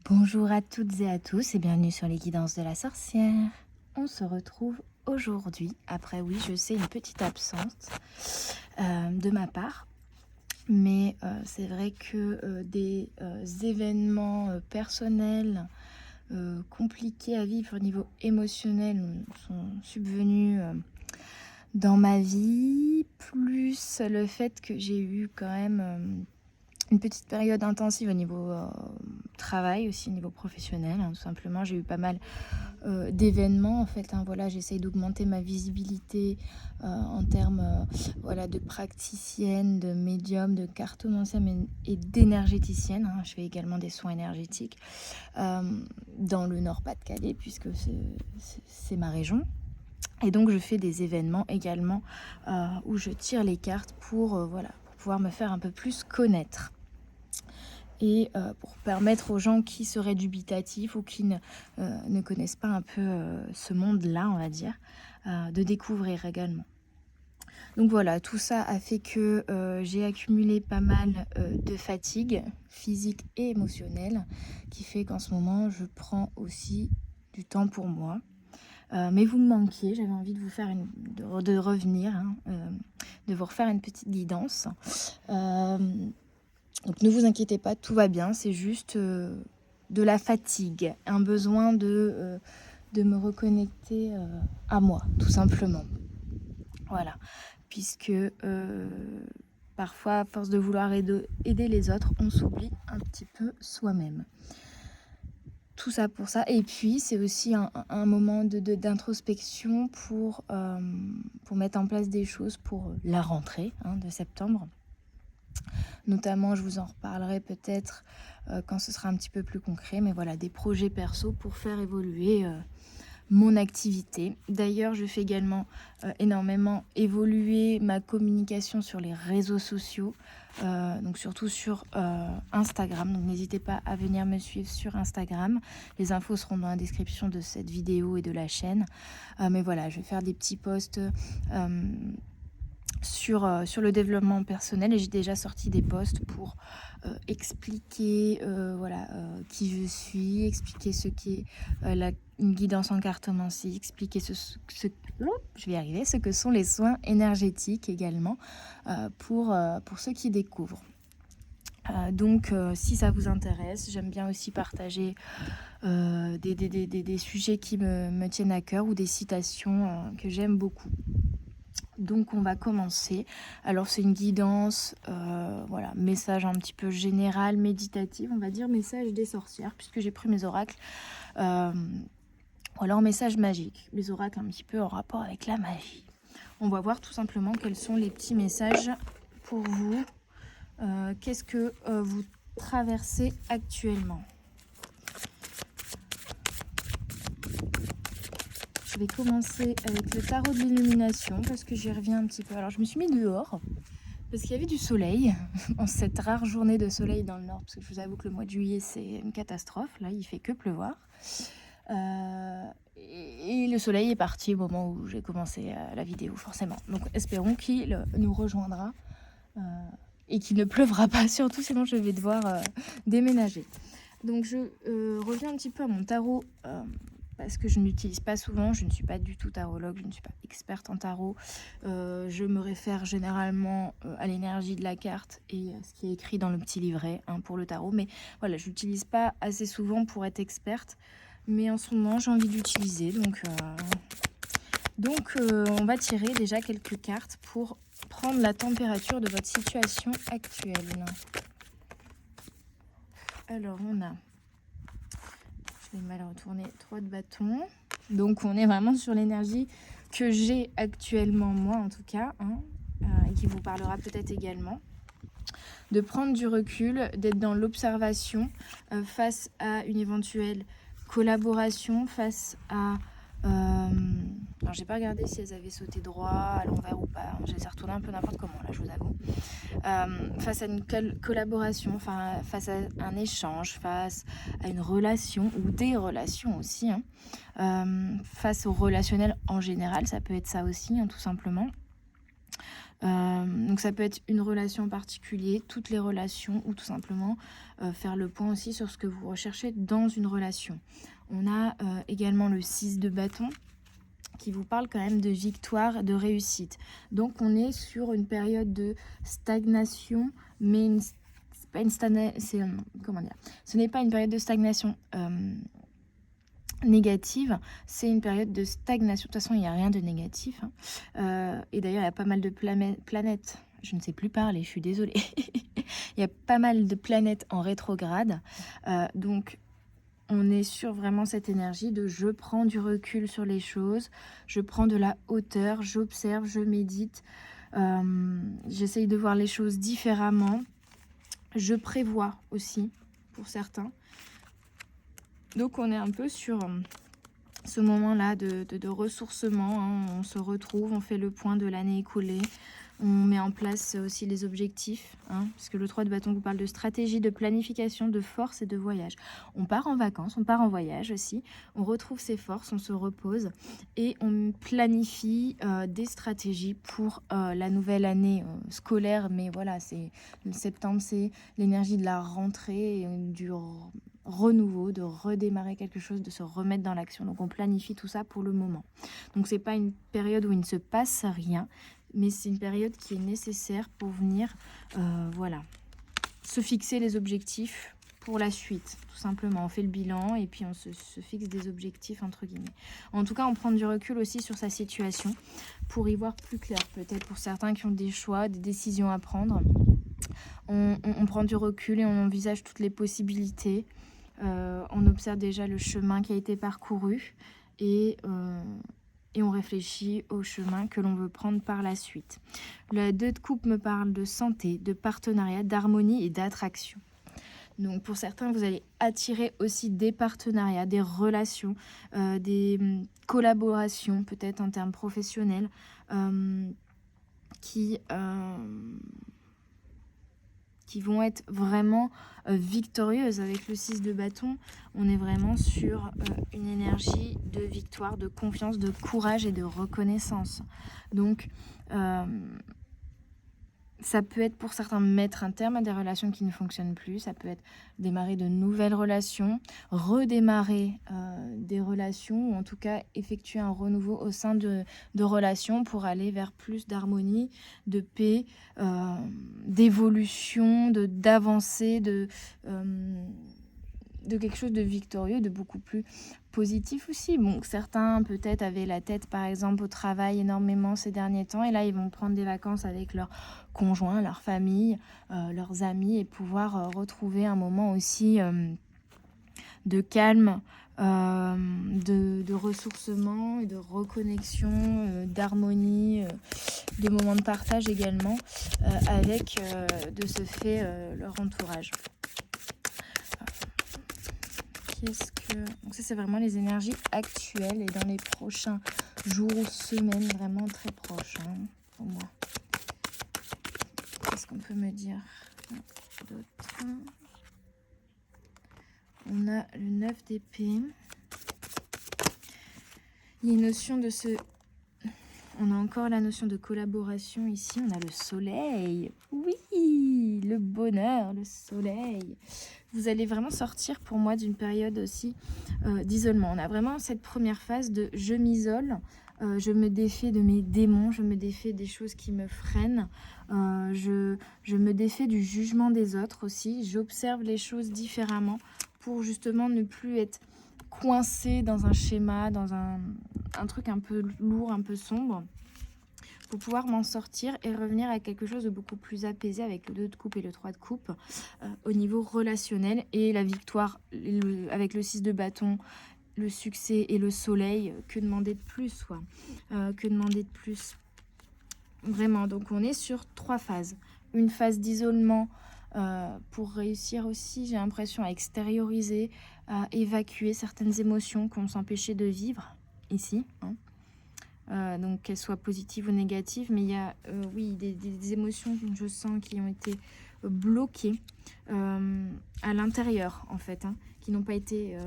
Bonjour à toutes et à tous et bienvenue sur les guidances de la sorcière. On se retrouve aujourd'hui, après oui je sais une petite absence de ma part, mais c'est vrai que des événements personnels compliqués à vivre au niveau émotionnel sont subvenus dans ma vie, plus le fait que j'ai eu quand même une petite période intensive au niveau travail, aussi au niveau professionnel, hein, tout simplement. J'ai eu pas mal d'événements, en fait. Hein, voilà, j'essaye d'augmenter ma visibilité en termes voilà, de praticienne, de médium, de cartomancienne et d'énergéticienne. Hein. Je fais également des soins énergétiques dans le Nord-Pas-de-Calais, puisque c'est ma région. Et donc, je fais des événements également où je tire les cartes pour, voilà, pour pouvoir me faire un peu plus connaître. Et pour permettre aux gens qui seraient dubitatifs ou qui ne connaissent pas un peu ce monde-là, on va dire, de découvrir également. Donc voilà, tout ça a fait que j'ai accumulé pas mal de fatigue physique et émotionnelle, qui fait qu'en ce moment, je prends aussi du temps pour moi. Mais vous me manquiez, j'avais envie de vous faire de revenir, hein, de vous refaire une petite guidance. Donc ne vous inquiétez pas, tout va bien, c'est juste de la fatigue, un besoin de me reconnecter à moi, tout simplement. Voilà, puisque parfois, à force de vouloir aider les autres, on s'oublie un petit peu soi-même. Tout ça pour ça. Et puis, c'est aussi un moment d'introspection pour mettre en place des choses pour la rentrée de septembre. Notamment, je vous en reparlerai peut-être quand ce sera un petit peu plus concret. Mais voilà, des projets perso pour faire évoluer mon activité. D'ailleurs, je fais également énormément évoluer ma communication sur les réseaux sociaux. Donc surtout sur Instagram. Donc n'hésitez pas à venir me suivre sur Instagram. Les infos seront dans la description de cette vidéo et de la chaîne. Mais voilà, je vais faire des petits posts sur le développement personnel et j'ai déjà sorti des posts pour expliquer voilà, qui je suis, expliquer ce qu'est une guidance en cartomancie, expliquer je vais y arriver, ce que sont les soins énergétiques également pour ceux qui découvrent. Donc si ça vous intéresse, j'aime bien aussi partager des sujets qui me tiennent à cœur ou des citations que j'aime beaucoup. Donc on va commencer. Alors c'est une guidance, voilà, message un petit peu général, méditatif, on va dire message des sorcières, puisque j'ai pris mes oracles. Ou alors message magique, les oracles un petit peu en rapport avec la magie. On va voir tout simplement quels sont les petits messages pour vous. Qu'est-ce que vous traversez actuellement? Je vais commencer avec le tarot de l'illumination parce que j'y reviens un petit peu. Alors je me suis mis dehors parce qu'il y avait du soleil en cette rare journée de soleil dans le nord, parce que je vous avoue que le mois de juillet c'est une catastrophe, là il fait que pleuvoir. Et le soleil est parti au moment où j'ai commencé la vidéo forcément. Donc espérons qu'il nous rejoindra et qu'il ne pleuvra pas surtout, sinon je vais devoir déménager. Donc je reviens un petit peu à mon tarot parce que je ne l'utilise pas souvent, je ne suis pas du tout tarologue, je ne suis pas experte en tarot. Je me réfère généralement à l'énergie de la carte et ce qui est écrit dans le petit livret pour le tarot. Mais voilà, je ne l'utilise pas assez souvent pour être experte. Mais en ce moment, j'ai envie d'utiliser. Donc on va tirer déjà quelques cartes pour prendre la température de votre situation actuelle. Alors on a... Je vais mal retourner 3 de bâton. Donc on est vraiment sur l'énergie que j'ai actuellement, moi en tout cas, et qui vous parlera peut-être également. De prendre du recul, d'être dans l'observation face à une éventuelle collaboration, face à... alors j'ai pas regardé si elles avaient sauté droit, à l'envers ou pas. Je les ai retournées un peu n'importe comment là, je vous avoue. Face à une collaboration, enfin, face à un échange, face à une relation ou des relations aussi, face au relationnel en général, ça peut être ça aussi, tout simplement. Donc ça peut être une relation en particulier, toutes les relations, ou tout simplement faire le point aussi sur ce que vous recherchez dans une relation. On a également le 6 de bâton qui vous parle quand même de victoire, de réussite. Donc on est sur une période de stagnation, mais c'est pas une comment dire, ce n'est pas une période de stagnation négative, c'est une période de stagnation. De toute façon, il n'y a rien de négatif, hein. Et d'ailleurs, il y a pas mal de planètes. Je ne sais plus parler, je suis désolée. Il y a pas mal de planètes en rétrograde. Donc, on est sur vraiment cette énergie de je prends du recul sur les choses, je prends de la hauteur, j'observe, je médite, j'essaye de voir les choses différemment, je prévois aussi pour certains. Donc on est un peu sur ce moment-là de ressourcement, hein. On se retrouve, on fait le point de l'année écoulée, on met en place aussi les objectifs, hein, parce que le 3 de bâton vous parle de stratégie, de planification, de force et de voyage. On part en vacances, on part en voyage aussi, on retrouve ses forces, on se repose et on planifie des stratégies pour la nouvelle année scolaire. Mais voilà, c'est le septembre, c'est l'énergie de la rentrée, du renouveau, de redémarrer quelque chose, de se remettre dans l'action. Donc on planifie tout ça pour le moment. Donc c'est pas une période où il ne se passe rien, mais c'est une période qui est nécessaire pour venir voilà, se fixer les objectifs pour la suite. Tout simplement, on fait le bilan et puis on se fixe des objectifs entre guillemets. En tout cas, on prend du recul aussi sur sa situation pour y voir plus clair. Peut-être pour certains qui ont des choix, des décisions à prendre. On prend du recul et on envisage toutes les possibilités. On observe déjà le chemin qui a été parcouru et on réfléchit au chemin que l'on veut prendre par la suite. Le 2 de coupe me parle de santé, de partenariat, d'harmonie et d'attraction. Donc pour certains, vous allez attirer aussi des partenariats, des relations, des collaborations, peut-être en termes professionnels, qui vont être vraiment victorieuses. Avec le 6 de bâton, on est vraiment sur une énergie de victoire, de confiance, de courage et de reconnaissance. Donc, ça peut être pour certains mettre un terme à des relations qui ne fonctionnent plus. Ça peut être démarrer de nouvelles relations, redémarrer des relations, ou en tout cas effectuer un renouveau au sein de relations pour aller vers plus d'harmonie, de paix, d'évolution, d'avancée, de quelque chose de victorieux, de beaucoup plus positif aussi. Bon, certains peut-être avaient la tête par exemple au travail énormément ces derniers temps et là ils vont prendre des vacances avec leur conjoint, leur famille, leurs amis et pouvoir retrouver un moment aussi de calme, de ressourcement, de reconnexion, d'harmonie, de moments de partage également avec de ce fait leur entourage. Donc ça c'est vraiment les énergies actuelles et dans les prochains jours ou semaines vraiment très proches, hein, pour moi. Qu'est-ce qu'on peut me dire d'autre? On a le 9 d'épée. Il y a une notion de ce... On a encore la notion de collaboration ici. On a le soleil. Oui, le bonheur, le soleil. Vous allez vraiment sortir pour moi d'une période aussi d'isolement. On a vraiment cette première phase de je m'isole, je me défais de mes démons, je me défais des choses qui me freinent, je me défais du jugement des autres aussi. J'observe les choses différemment pour justement ne plus être coincée dans un schéma, dans un truc un peu lourd, un peu sombre, pour pouvoir m'en sortir et revenir à quelque chose de beaucoup plus apaisé avec le 2 de coupe et le 3 de coupe au niveau relationnel et la victoire avec le 6 de bâton, le succès et le soleil. Que demander de plus, quoi. Que demander de plus, vraiment. Donc on est sur 3 phases. Une phase d'isolement pour réussir aussi, j'ai l'impression, à extérioriser, à évacuer certaines émotions qu'on s'empêchait de vivre ici, hein. Donc qu'elles soient positives ou négatives, mais il y a oui des émotions que je sens qui ont été bloqués à l'intérieur en fait, hein, qui n'ont pas été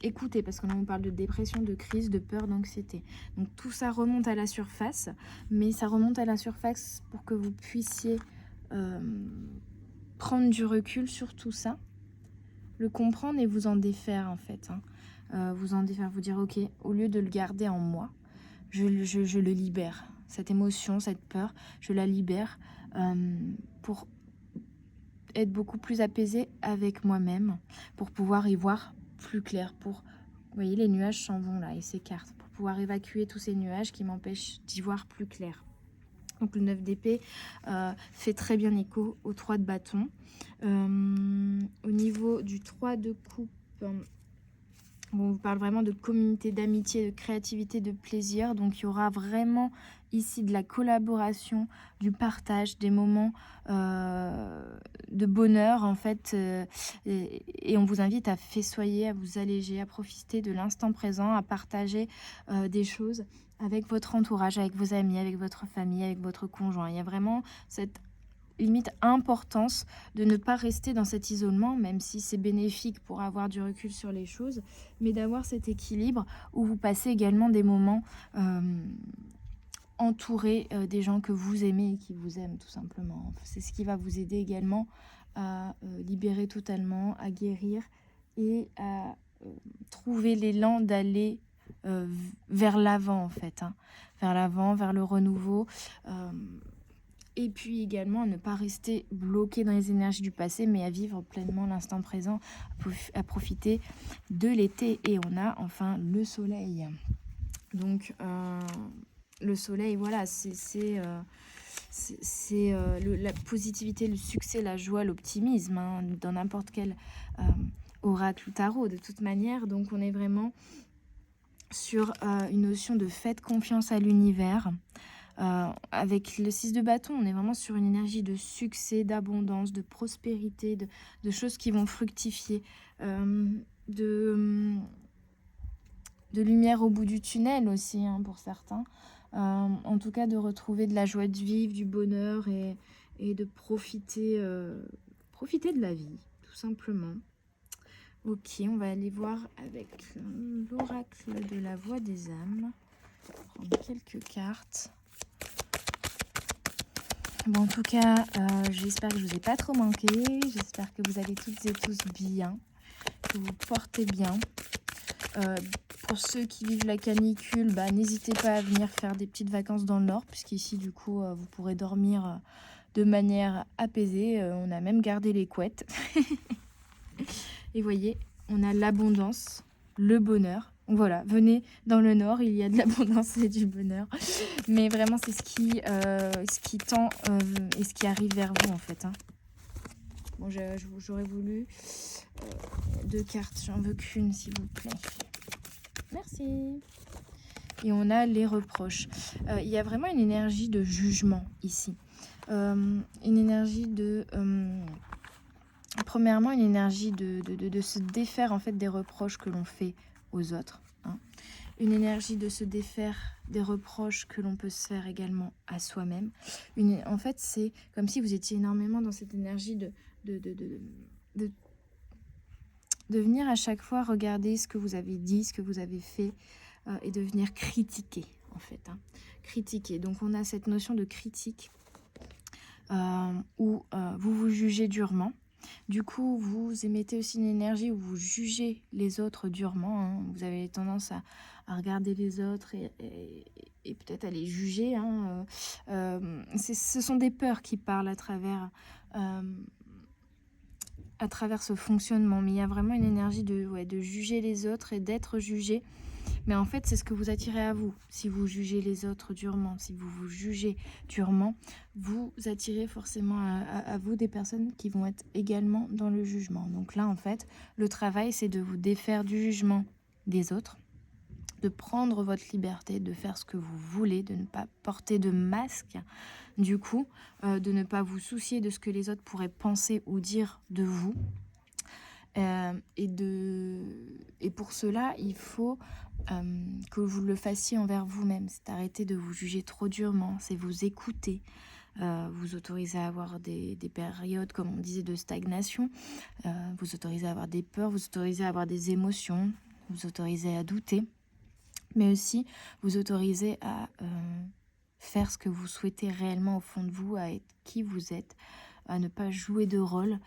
écoutés, parce que là on parle de dépression, de crise, de peur, d'anxiété. Donc tout ça remonte à la surface, mais ça remonte à la surface pour que vous puissiez prendre du recul sur tout ça, le comprendre et vous en défaire en fait, hein. Vous en défaire, vous dire ok, au lieu de le garder en moi, je le libère. Cette émotion, cette peur, je la libère pour être beaucoup plus apaisée avec moi-même, pour pouvoir y voir plus clair. Vous voyez, les nuages s'en vont là et s'écartent, pour pouvoir évacuer tous ces nuages qui m'empêchent d'y voir plus clair. Donc le 9 d'épée fait très bien écho au 3 de bâton. Au niveau du 3 de coupe, on vous parle vraiment de communauté, d'amitié, de créativité, de plaisir. Donc il y aura vraiment ici de la collaboration, du partage, des moments de bonheur en fait. Et on vous invite à festoyer, à vous alléger, à profiter de l'instant présent, à partager des choses avec votre entourage, avec vos amis, avec votre famille, avec votre conjoint. Il y a vraiment cette limite importance de ne pas rester dans cet isolement, même si c'est bénéfique pour avoir du recul sur les choses, mais d'avoir cet équilibre où vous passez également des moments entourés des gens que vous aimez et qui vous aiment tout simplement. C'est ce qui va vous aider également à libérer totalement, à guérir et à trouver l'élan d'aller vers l'avant en fait, hein, vers l'avant, vers le renouveau. Et puis également à ne pas rester bloqué dans les énergies du passé, mais à vivre pleinement l'instant présent, à profiter de l'été. Et on a enfin le soleil. Donc le soleil, voilà, c'est la positivité, le succès, la joie, l'optimisme, hein, dans n'importe quel oracle ou tarot de toute manière. Donc on est vraiment sur une notion de faites confiance à l'univers. Avec le 6 de bâton, on est vraiment sur une énergie de succès, d'abondance, de prospérité, de choses qui vont fructifier, de lumière au bout du tunnel aussi, hein, pour certains. En tout cas, de retrouver de la joie de vivre, du bonheur et de profiter de la vie, tout simplement. Ok, on va aller voir avec l'oracle de la voix des âmes. Prendre quelques cartes. Bon, en tout cas, j'espère que je vous ai pas trop manqué. J'espère que vous allez toutes et tous bien, que vous portez bien. Pour ceux qui vivent la canicule, n'hésitez pas à venir faire des petites vacances dans le nord, puisqu'ici, du coup, vous pourrez dormir de manière apaisée. On a même gardé les couettes. Et voyez, on a l'abondance, le bonheur. Voilà, venez dans le nord, il y a de l'abondance et du bonheur. Mais vraiment, c'est ce qui tend et ce qui arrive vers vous, en fait, hein. Bon, j'aurais voulu 2 cartes, j'en veux qu'une, s'il vous plaît. Merci. Et on a les reproches. Il y a vraiment une énergie de jugement ici. Une énergie de... premièrement, une énergie de se défaire en fait des reproches que l'on fait aux autres, hein. Une énergie de se défaire des reproches que l'on peut se faire également à soi-même. En fait, c'est comme si vous étiez énormément dans cette énergie de venir à chaque fois regarder ce que vous avez dit, ce que vous avez fait, et de venir critiquer, en fait, hein. Critiquer. Donc, on a cette notion de critique où vous vous jugez durement. Du coup, vous émettez aussi une énergie où vous jugez les autres durement, hein. Vous avez tendance à regarder les autres et peut-être à les juger, hein. Ce sont des peurs qui parlent à travers ce fonctionnement. Mais il y a vraiment une énergie de juger les autres et d'être jugé. Mais en fait, c'est ce que vous attirez à vous. Si vous jugez les autres durement, si vous vous jugez durement, vous attirez forcément à vous des personnes qui vont être également dans le jugement. Donc là, en fait, le travail, c'est de vous défaire du jugement des autres, de prendre votre liberté, de faire ce que vous voulez, de ne pas porter de masque, du coup, de ne pas vous soucier de ce que les autres pourraient penser ou dire de vous. Et pour cela, il faut que vous le fassiez envers vous-même. C'est arrêter de vous juger trop durement, c'est vous écouter, vous autorisez à avoir des périodes, comme on disait, de stagnation, vous autorisez à avoir des peurs, vous autorisez à avoir des émotions, vous autorisez à douter, mais aussi vous autorisez à faire ce que vous souhaitez réellement au fond de vous, à être qui vous êtes, à ne pas jouer de rôle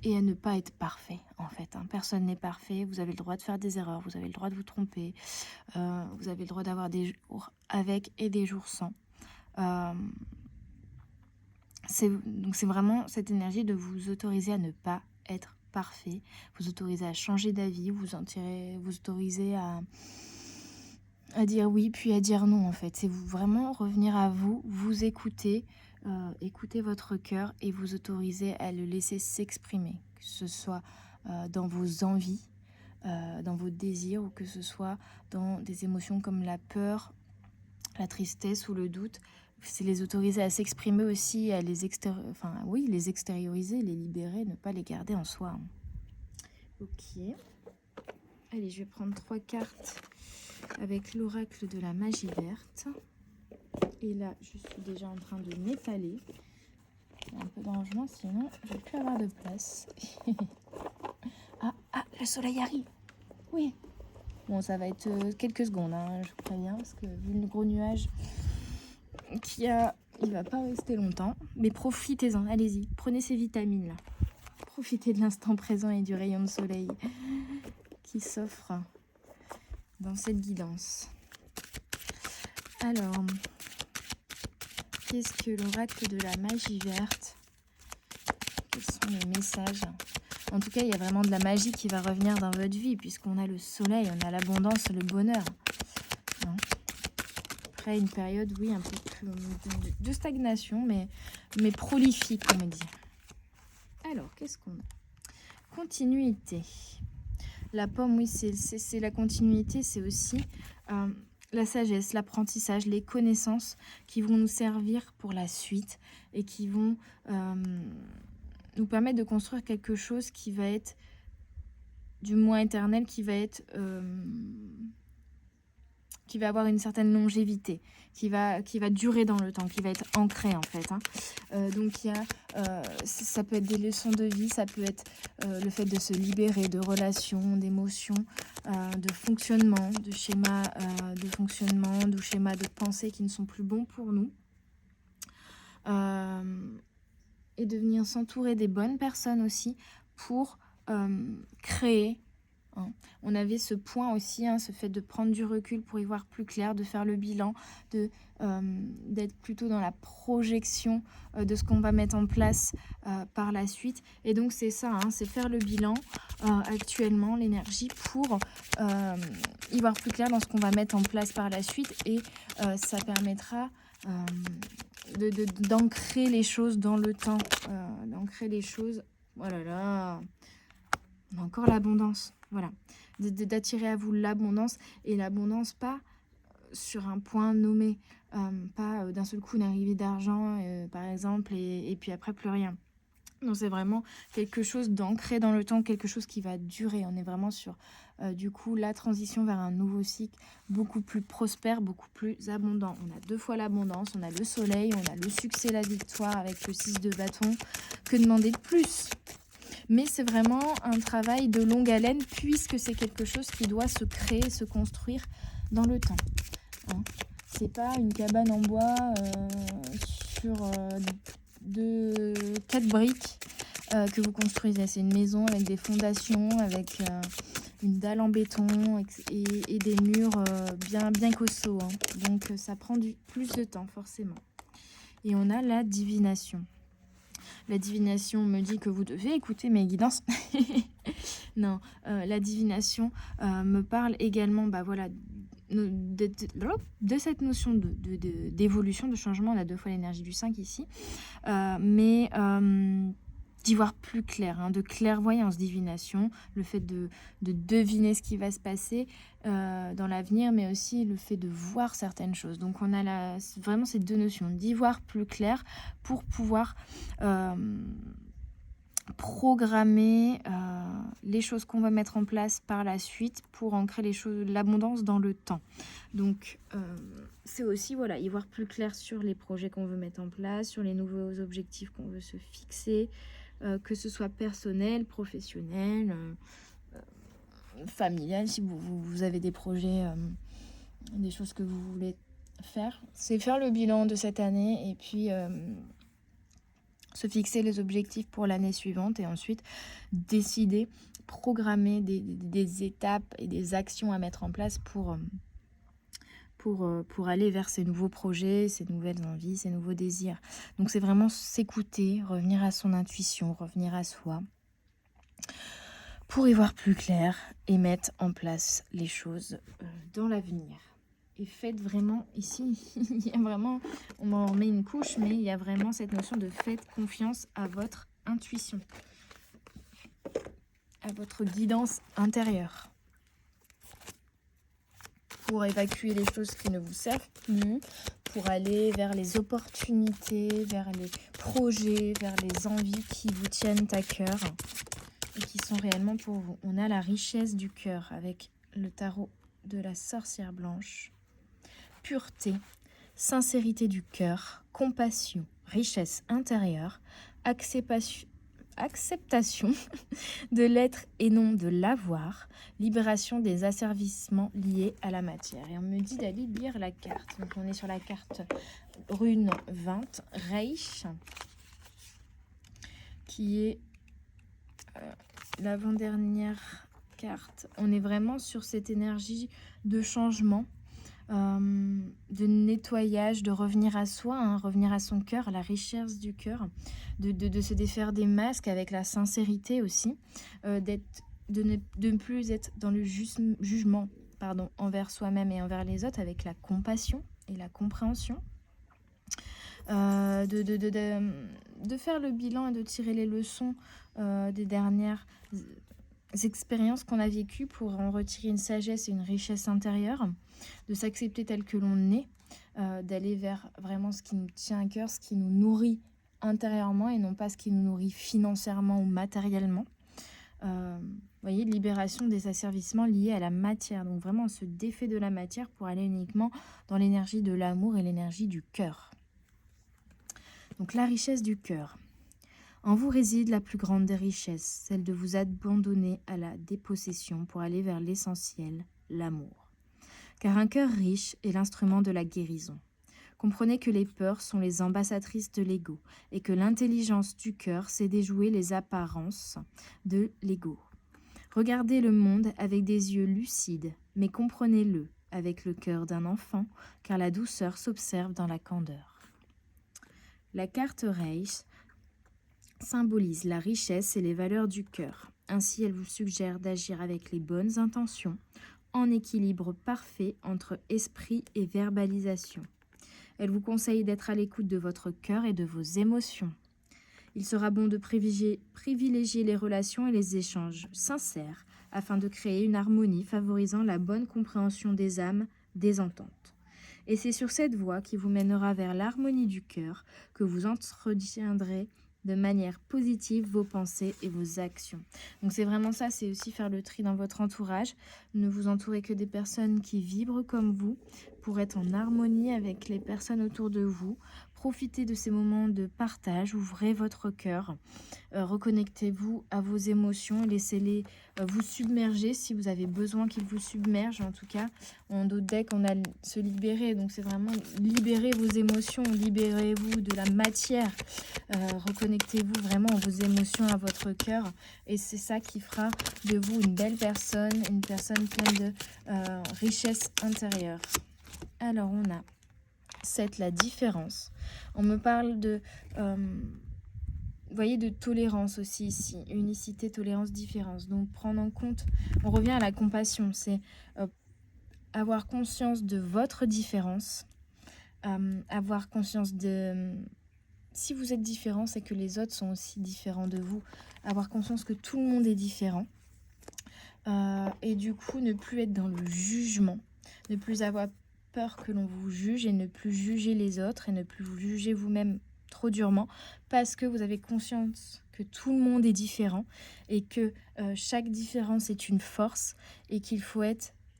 et à ne pas être parfait en fait. Personne n'est parfait, vous avez le droit de faire des erreurs, vous avez le droit de vous tromper, vous avez le droit d'avoir des jours avec et des jours sans. Donc c'est vraiment cette énergie de vous autoriser à ne pas être parfait, vous autoriser à changer d'avis, vous autorisez à dire oui puis à dire non en fait. C'est vraiment revenir à vous, vous écouter, écouter votre cœur et vous autoriser à le laisser s'exprimer, que ce soit dans vos envies, dans vos désirs ou que ce soit dans des émotions comme la peur, la tristesse ou le doute. C'est les autoriser à s'exprimer aussi, à les extérioriser, les libérer, ne pas les garder en soi. Ok. Allez, je vais prendre 3 cartes avec l'oracle de la magie verte. Et là, je suis déjà en train de m'étaler. Il y a un peu de rangement, sinon je vais plus avoir de place. ah, le soleil arrive. Oui. Bon, ça va être quelques secondes, je vous préviens, parce que vu le gros nuage il va pas rester longtemps. Mais profitez-en, allez-y, prenez ces vitamines là. Profitez de l'instant présent et du rayon de soleil qui s'offre dans cette guidance. Alors, qu'est-ce que l'oracle de la magie verte? Quels sont les messages? En tout cas, il y a vraiment de la magie qui va revenir dans votre vie, puisqu'on a le soleil, on a l'abondance, le bonheur. Après une période, oui, un peu de stagnation, mais prolifique, on va dire. Alors, qu'est-ce qu'on a? Continuité. La pomme, oui, c'est la continuité, c'est aussi la sagesse, l'apprentissage, les connaissances qui vont nous servir pour la suite et qui vont nous permettre de construire quelque chose qui va être du moins éternel, qui va avoir une certaine longévité, qui va durer dans le temps, qui va être ancré en fait. Donc ça peut être des leçons de vie, ça peut être le fait de se libérer de relations, d'émotions, de fonctionnement, de schémas de fonctionnement, de schémas de pensée qui ne sont plus bons pour nous. Et de venir s'entourer des bonnes personnes aussi pour créer. On avait ce point aussi, ce fait de prendre du recul pour y voir plus clair, de faire le bilan, d'être plutôt dans la projection de ce qu'on va mettre en place par la suite. Et donc c'est ça, c'est faire le bilan actuellement, l'énergie, pour y voir plus clair dans ce qu'on va mettre en place par la suite. Et ça permettra d'ancrer les choses dans le temps, d'ancrer les choses. Oh là là, on a encore l'abondance. Voilà, d'attirer à vous l'abondance, et l'abondance pas sur un point nommé, pas d'un seul coup une arrivée d'argent par exemple et puis après plus rien. Donc c'est vraiment quelque chose d'ancré dans le temps, quelque chose qui va durer. On est vraiment sur du coup la transition vers un nouveau cycle beaucoup plus prospère, beaucoup plus abondant. On a 2 fois l'abondance, on a le soleil, on a le succès, la victoire avec le 6 de bâton. Que demander de plus? Mais c'est vraiment un travail de longue haleine, puisque c'est quelque chose qui doit se créer, se construire dans le temps. C'est pas une cabane en bois sur 4 briques que vous construisez. C'est une maison avec des fondations, avec une dalle en béton et des murs bien costauds. Donc ça prend plus de temps forcément. Et on a la divination. La divination me dit que vous devez écouter mes guidances. Non, la divination me parle également de cette notion d'évolution, de changement. On a 2 fois l'énergie du 5 ici. Mais d'y voir plus clair, de clairvoyance, divination, le fait de deviner ce qui va se passer dans l'avenir, mais aussi le fait de voir certaines choses. Donc on a vraiment ces 2 notions, d'y voir plus clair pour pouvoir programmer les choses qu'on va mettre en place par la suite pour ancrer l'abondance dans le temps. Donc c'est aussi, voilà, y voir plus clair sur les projets qu'on veut mettre en place, sur les nouveaux objectifs qu'on veut se fixer, que ce soit personnel, professionnel, familial, si vous avez des projets, des choses que vous voulez faire. C'est faire le bilan de cette année et puis se fixer les objectifs pour l'année suivante et ensuite décider, programmer des étapes et des actions à mettre en place pour aller vers ces nouveaux projets, ces nouvelles envies, ces nouveaux désirs. Donc c'est vraiment s'écouter, revenir à son intuition, revenir à soi, pour y voir plus clair et mettre en place les choses dans l'avenir. Et faites vraiment, ici, il y a vraiment, on en met une couche, mais il y a vraiment cette notion de faites confiance à votre intuition, à votre guidance intérieure, pour évacuer les choses qui ne vous servent plus, pour aller vers les opportunités, vers les projets, vers les envies qui vous tiennent à cœur et qui sont réellement pour vous. On a la richesse du cœur avec le tarot de la sorcière blanche. Pureté, sincérité du cœur, compassion, richesse intérieure, acceptation de l'être et non de l'avoir, libération des asservissements liés à la matière. Et on me dit d'aller lire la carte. Donc on est sur la carte rune 20, Reich, qui est l'avant-dernière carte. On est vraiment sur cette énergie de changement, de nettoyage, de revenir à soi, hein, revenir à son cœur, à la richesse du cœur, de se défaire des masques avec la sincérité aussi, de ne plus être dans le jugement envers soi-même et envers les autres, avec la compassion et la compréhension, de faire le bilan et de tirer les leçons des dernières expériences qu'on a vécues pour en retirer une sagesse et une richesse intérieure, de s'accepter tel que l'on est, d'aller vers vraiment ce qui nous tient à cœur, ce qui nous nourrit intérieurement et non pas ce qui nous nourrit financièrement ou matériellement. Vous voyez, libération des asservissements liés à la matière. Donc vraiment, on se défait de la matière pour aller uniquement dans l'énergie de l'amour et l'énergie du cœur. Donc la richesse du cœur. En vous réside la plus grande des richesses, celle de vous abandonner à la dépossession pour aller vers l'essentiel, l'amour. Car un cœur riche est l'instrument de la guérison. Comprenez que les peurs sont les ambassadrices de l'ego et que l'intelligence du cœur sait déjouer les apparences de l'ego. Regardez le monde avec des yeux lucides, mais comprenez-le avec le cœur d'un enfant, car la douceur s'observe dans la candeur. La carte Reich symbolise la richesse et les valeurs du cœur. Ainsi, elle vous suggère d'agir avec les bonnes intentions, en équilibre parfait entre esprit et verbalisation. Elle vous conseille d'être à l'écoute de votre cœur et de vos émotions. Il sera bon de privilégier les relations et les échanges sincères afin de créer une harmonie favorisant la bonne compréhension des âmes, des ententes. Et c'est sur cette voie qui vous mènera vers l'harmonie du cœur que vous entretiendrez de manière positive vos pensées et vos actions. Donc c'est vraiment ça, c'est aussi faire le tri dans votre entourage. Ne vous entourez que des personnes qui vibrent comme vous pour être en harmonie avec les personnes autour de vous. Profitez de ces moments de partage, ouvrez votre cœur, reconnectez-vous à vos émotions, laissez-les vous submerger si vous avez besoin qu'ils vous submergent. En tout cas, en d'autres decks, on a se libérer, donc c'est vraiment libérer vos émotions, libérez-vous de la matière, reconnectez-vous vraiment à vos émotions, à votre cœur, et c'est ça qui fera de vous une belle personne, une personne pleine de richesse intérieure. Alors on a la différence. On me parle de, vous voyez, de tolérance aussi ici. Unicité, tolérance, différence. Donc prendre en compte, on revient à la compassion. C'est avoir conscience de votre différence. Avoir conscience de... si vous êtes différent, c'est que les autres sont aussi différents de vous. Avoir conscience que tout le monde est différent. Et du coup, ne plus être dans le jugement. Ne plus avoir peur que l'on vous juge et ne plus juger les autres et ne plus vous juger vous-même trop durement parce que vous avez conscience que tout le monde est différent et que chaque différence est une force et qu'il faut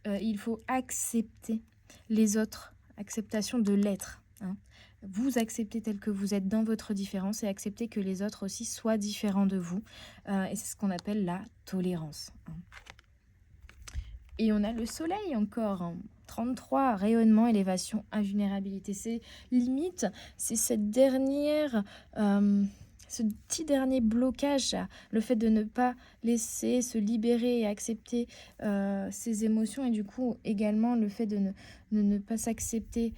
il faut accepter les autres acceptation de l'être. Hein. Vous acceptez tel que vous êtes dans votre différence et acceptez que les autres aussi soient différents de vous. Et c'est ce qu'on appelle la tolérance. Hein. Et on a le soleil encore. Hein. 33, rayonnement, élévation, invulnérabilité. C'est limite, c'est cette dernière... ce petit dernier blocage, là, le fait de ne pas laisser se libérer et accepter ses émotions, et du coup également le fait de ne pas s'accepter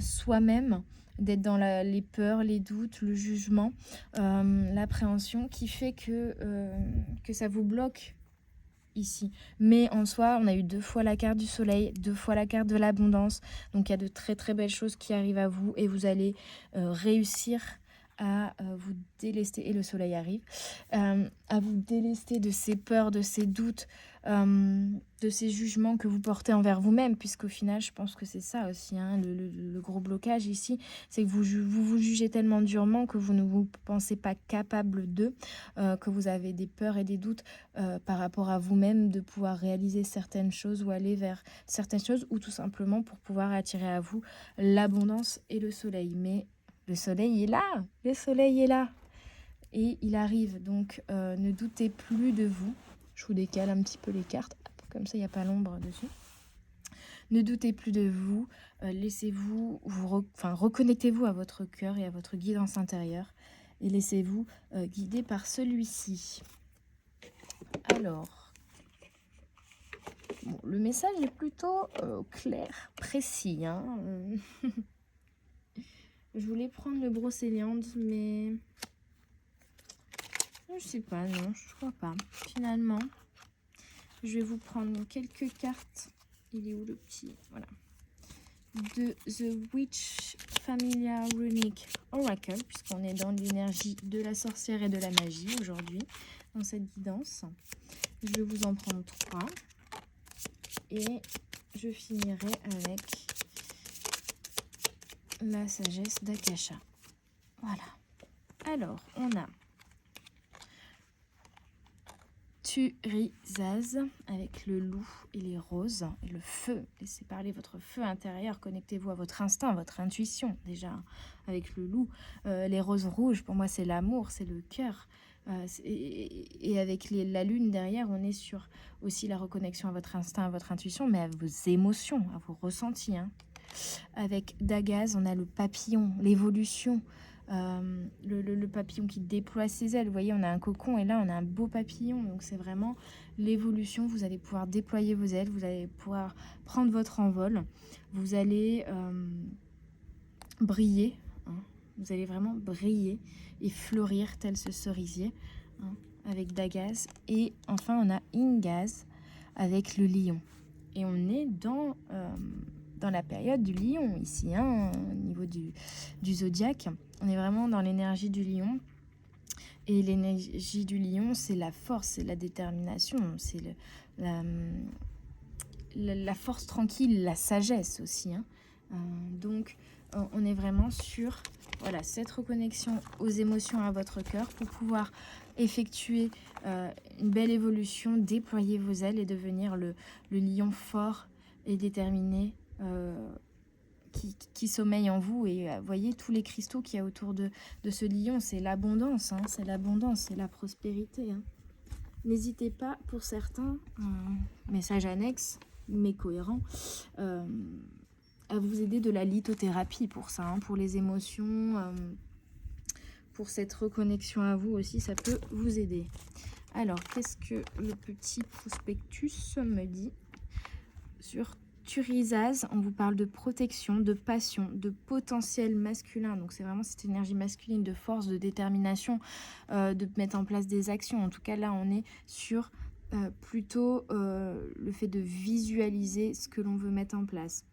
soi-même, d'être dans les peurs, les doutes, le jugement, l'appréhension, qui fait que ça vous bloque ici. Mais en soi, on a eu 2 fois la carte du soleil, 2 fois la carte de l'abondance. Donc il y a de très très belles choses qui arrivent à vous et vous allez réussir à vous délester, et le soleil arrive, à vous délester de ces peurs, de ces doutes, de ces jugements que vous portez envers vous-même, puisqu'au final, je pense que c'est ça aussi, hein, le gros blocage ici, c'est que vous jugez tellement durement que vous ne vous pensez pas capable que vous avez des peurs et des doutes par rapport à vous-même, de pouvoir réaliser certaines choses ou aller vers certaines choses, ou tout simplement pour pouvoir attirer à vous l'abondance et le soleil. Mais le soleil est là, le soleil est là. Et il arrive, donc ne doutez plus de vous. Je vous décale un petit peu les cartes, comme ça il n'y a pas l'ombre dessus. Ne doutez plus de vous, laissez-vous, reconnectez-vous à votre cœur et à votre guidance intérieure. Et laissez-vous guider par celui-ci. Alors, bon, le message est plutôt clair, précis, hein. Je voulais prendre le brocéliande, mais je sais pas, non, je crois pas. Finalement, je vais vous prendre quelques cartes. Il est où le petit? Voilà. De The Witch Familiar Runic Oracle, puisqu'on est dans l'énergie de la sorcière et de la magie aujourd'hui, dans cette guidance. Je vais vous en prendre 3. Et je finirai avec la sagesse d'Akasha. Voilà. Alors, on a Turizaz avec le loup et les roses et le feu. Laissez parler votre feu intérieur. Connectez-vous à votre instinct, à votre intuition, déjà, avec le loup. Les roses rouges, pour moi, c'est l'amour, c'est le cœur. Et avec la lune derrière, on est sur aussi la reconnexion à votre instinct, à votre intuition, mais à vos émotions, à vos ressentis. Hein. Avec Dagaz, on a le papillon, l'évolution, le papillon qui déploie ses ailes. Vous voyez, on a un cocon et là, on a un beau papillon. Donc, c'est vraiment l'évolution. Vous allez pouvoir déployer vos ailes, vous allez pouvoir prendre votre envol. Vous allez briller. Hein. Vous allez vraiment briller et fleurir tel ce cerisier, hein, avec Dagaz. Et enfin, on a Ingaz avec le lion. Et on est dans la période du lion ici, hein, au niveau du zodiaque. On est vraiment dans l'énergie du lion. Et l'énergie du lion, c'est la force, c'est la détermination, c'est la force tranquille, la sagesse aussi. Hein. Donc, on est vraiment sur cette reconnexion aux émotions, à votre cœur, pour pouvoir effectuer une belle évolution, déployer vos ailes et devenir le lion fort et déterminé qui sommeille en vous. Et voyez tous les cristaux qu'il y a autour de ce lion, c'est l'abondance, hein, c'est l'abondance, c'est la prospérité. Hein. N'hésitez pas, pour certains, message annexe, mais cohérent, à vous aider de la lithothérapie pour ça, hein, pour les émotions, pour cette reconnexion à vous aussi, ça peut vous aider. Alors, qu'est-ce que le petit prospectus me dit sur Turizaz? On vous parle de protection, de passion, de potentiel masculin. Donc, c'est vraiment cette énergie masculine de force, de détermination, de mettre en place des actions. En tout cas, là, on est sur plutôt le fait de visualiser ce que l'on veut mettre en place.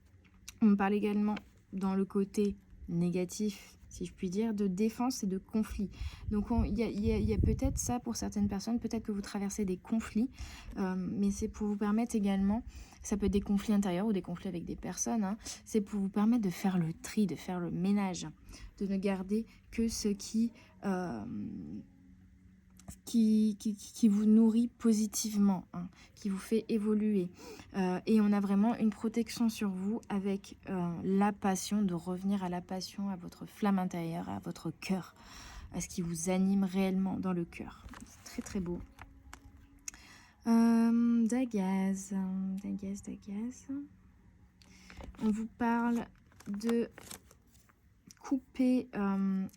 On me parle également, dans le côté négatif, si je puis dire, de défense et de conflit. Donc il y a peut-être ça pour certaines personnes, peut-être que vous traversez des conflits, mais c'est pour vous permettre également, ça peut être des conflits intérieurs ou des conflits avec des personnes, hein, c'est pour vous permettre de faire le tri, de faire le ménage, de ne garder que ce qui qui vous nourrit positivement, hein, qui vous fait évoluer. Et on a vraiment une protection sur vous avec la passion, de revenir à la passion, à votre flamme intérieure, à votre cœur, à ce qui vous anime réellement dans le cœur. C'est très très beau. Dagaz. On vous parle de couper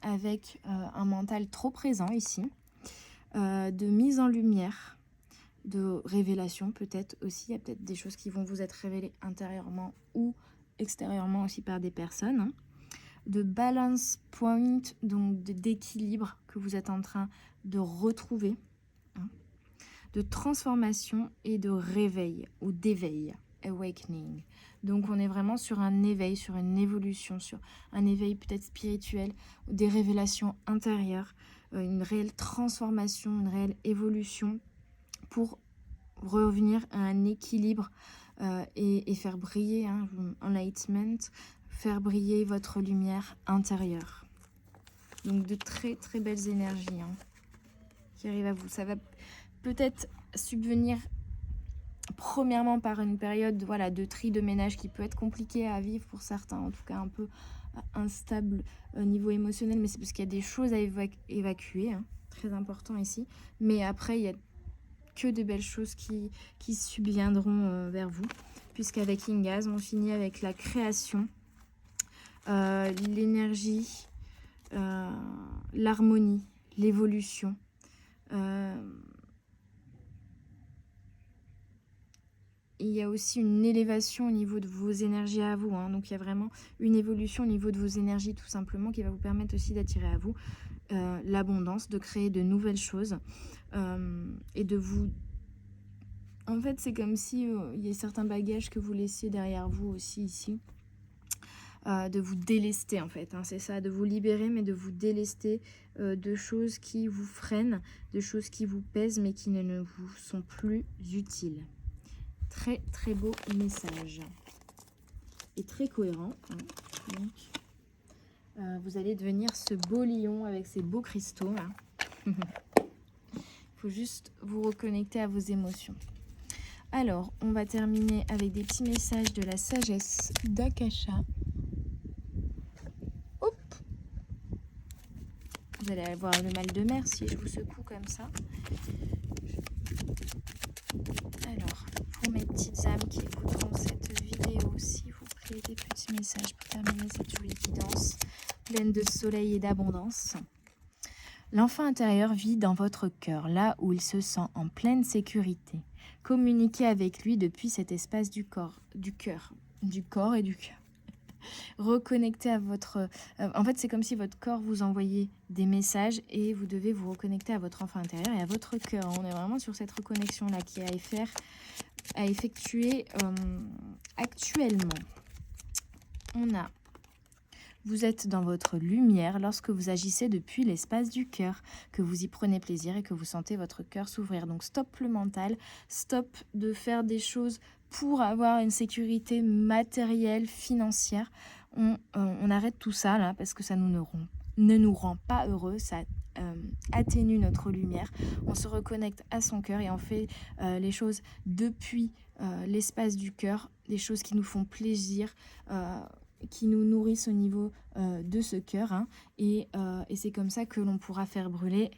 avec un mental trop présent ici, de mise en lumière, de révélation peut-être aussi. Il y a peut-être des choses qui vont vous être révélées intérieurement ou extérieurement aussi par des personnes, hein. De balance point, donc d'équilibre que vous êtes en train de retrouver, hein. De transformation et de réveil ou d'éveil, awakening. Donc on est vraiment sur un éveil, sur une évolution, sur un éveil peut-être spirituel, des révélations intérieures, une réelle transformation, une réelle évolution pour revenir à un équilibre et faire briller, hein, enlightenment, faire briller votre lumière intérieure. Donc de très très belles énergies, hein, qui arrivent à vous. Ça va peut-être subvenir premièrement par une période, voilà, de tri, de ménage qui peut être compliquée à vivre pour certains, en tout cas un peu instable au niveau émotionnel, mais c'est parce qu'il y a des choses à évacuer, hein, très important ici. Mais après, il y a que de belles choses qui subviendront vers vous, puisqu'avec Ingaz, on finit avec la création, l'énergie, l'harmonie, l'évolution. Il y a aussi une élévation au niveau de vos énergies à vous, hein. Donc il y a vraiment une évolution au niveau de vos énergies tout simplement qui va vous permettre aussi d'attirer à vous l'abondance, de créer de nouvelles choses et de vous... En fait, c'est comme si il y a certains bagages que vous laissiez derrière vous aussi ici. De vous délester en fait, hein, c'est ça, de vous libérer, mais de vous délester de choses qui vous freinent, de choses qui vous pèsent, mais qui ne vous sont plus utiles. Très très beau message. Et très cohérent, hein. Donc, vous allez devenir ce beau lion avec ces beaux cristaux, hein. Il faut juste vous reconnecter à vos émotions. Alors, on va terminer avec des petits messages de la sagesse d'Akasha. Hop! Vous allez avoir le mal de mer si je vous secoue comme ça. Alors, pour mes petites âmes qui écouteront cette vidéo, s'il vous plaît, des petits messages pour terminer cette jolie guidance pleine de soleil et d'abondance. L'enfant intérieur vit dans votre cœur, là où il se sent en pleine sécurité. Communiquez avec lui depuis cet espace du corps et du cœur. Reconnectez à votre... en fait, c'est comme si votre corps vous envoyait des messages et vous devez vous reconnecter à votre enfant intérieur et à votre cœur. On est vraiment sur cette reconnexion-là qui est à effectuer actuellement. On a... Vous êtes dans votre lumière lorsque vous agissez depuis l'espace du cœur, que vous y prenez plaisir et que vous sentez votre cœur s'ouvrir. Donc stop le mental, stop de faire des choses pour avoir une sécurité matérielle, financière. On arrête tout ça là parce que ça ne nous rend pas heureux, ça atténue notre lumière. On se reconnecte à son cœur et on fait les choses depuis l'espace du cœur, des choses qui nous font plaisir, qui nous nourrissent au niveau de ce cœur, hein. Et c'est comme ça que l'on pourra faire brûler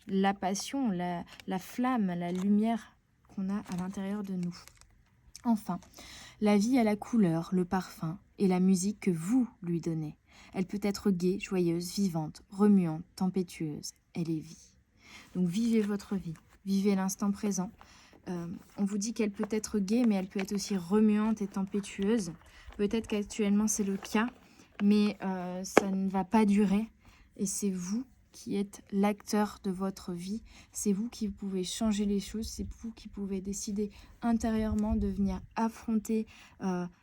la passion, la flamme, la lumière qu'on a à l'intérieur de nous. Enfin, la vie a la couleur, le parfum et la musique que vous lui donnez. Elle peut être gaie, joyeuse, vivante, remuante, tempétueuse. Elle est vie. Donc vivez votre vie, vivez l'instant présent. On vous dit qu'elle peut être gaie, mais elle peut être aussi remuante et tempétueuse. Peut-être qu'actuellement c'est le cas, mais ça ne va pas durer. Et c'est vous qui êtes l'acteur de votre vie. C'est vous qui pouvez changer les choses. C'est vous qui pouvez décider intérieurement de venir affronter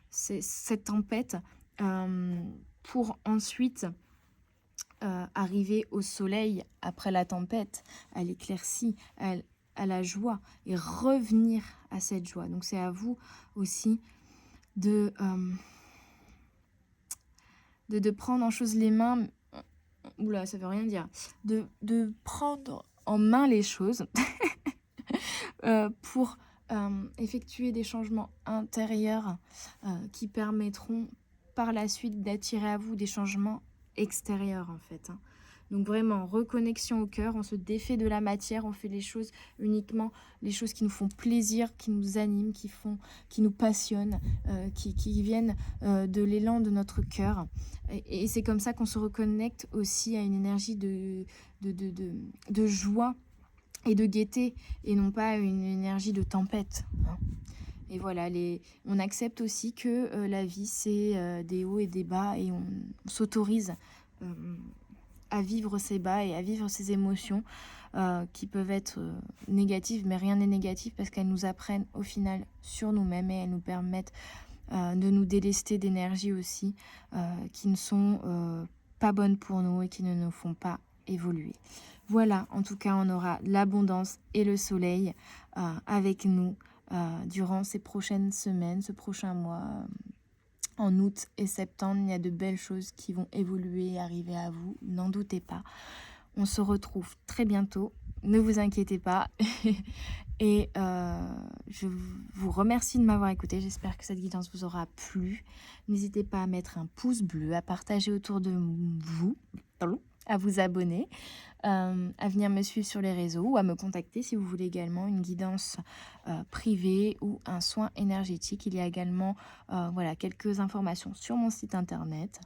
cette tempête pour ensuite arriver au soleil après la tempête, à l'éclaircie, à la joie et revenir à cette joie. Donc c'est à vous aussi de prendre en chose les mains. Oula, ça veut rien dire. De prendre en main les choses pour effectuer des changements intérieurs qui permettront par la suite d'attirer à vous des changements extérieurs en fait, hein. Donc vraiment, reconnexion au cœur, on se défait de la matière, on fait les choses uniquement, les choses qui nous font plaisir, qui nous animent, qui nous passionnent, qui viennent de l'élan de notre cœur. Et c'est comme ça qu'on se reconnecte aussi à une énergie de joie et de gaieté, et non pas une énergie de tempête, hein. Et voilà, on accepte aussi que la vie, c'est des hauts et des bas, et on s'autorise à vivre ces bas et à vivre ces émotions qui peuvent être négatives, mais rien n'est négatif parce qu'elles nous apprennent au final sur nous-mêmes, et elles nous permettent de nous délester d'énergie aussi qui ne sont pas bonnes pour nous et qui ne nous font pas évoluer. Voilà, en tout cas, on aura l'abondance et le soleil avec nous durant ces prochaines semaines, ce prochain mois. En août et septembre, il y a de belles choses qui vont évoluer et arriver à vous, n'en doutez pas. On se retrouve très bientôt, ne vous inquiétez pas. Et je vous remercie de m'avoir écouté, j'espère que cette guidance vous aura plu. N'hésitez pas à mettre un pouce bleu, à partager autour de vous, à vous abonner, à venir me suivre sur les réseaux ou à me contacter si vous voulez également une guidance privée ou un soin énergétique. Il y a également voilà, quelques informations sur mon site internet.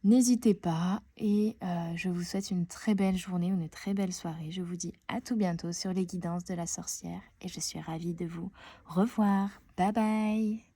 N'hésitez pas, et je vous souhaite une très belle journée, une très belle soirée. Je vous dis à tout bientôt sur les guidances de la sorcière et je suis ravie de vous revoir. Bye bye!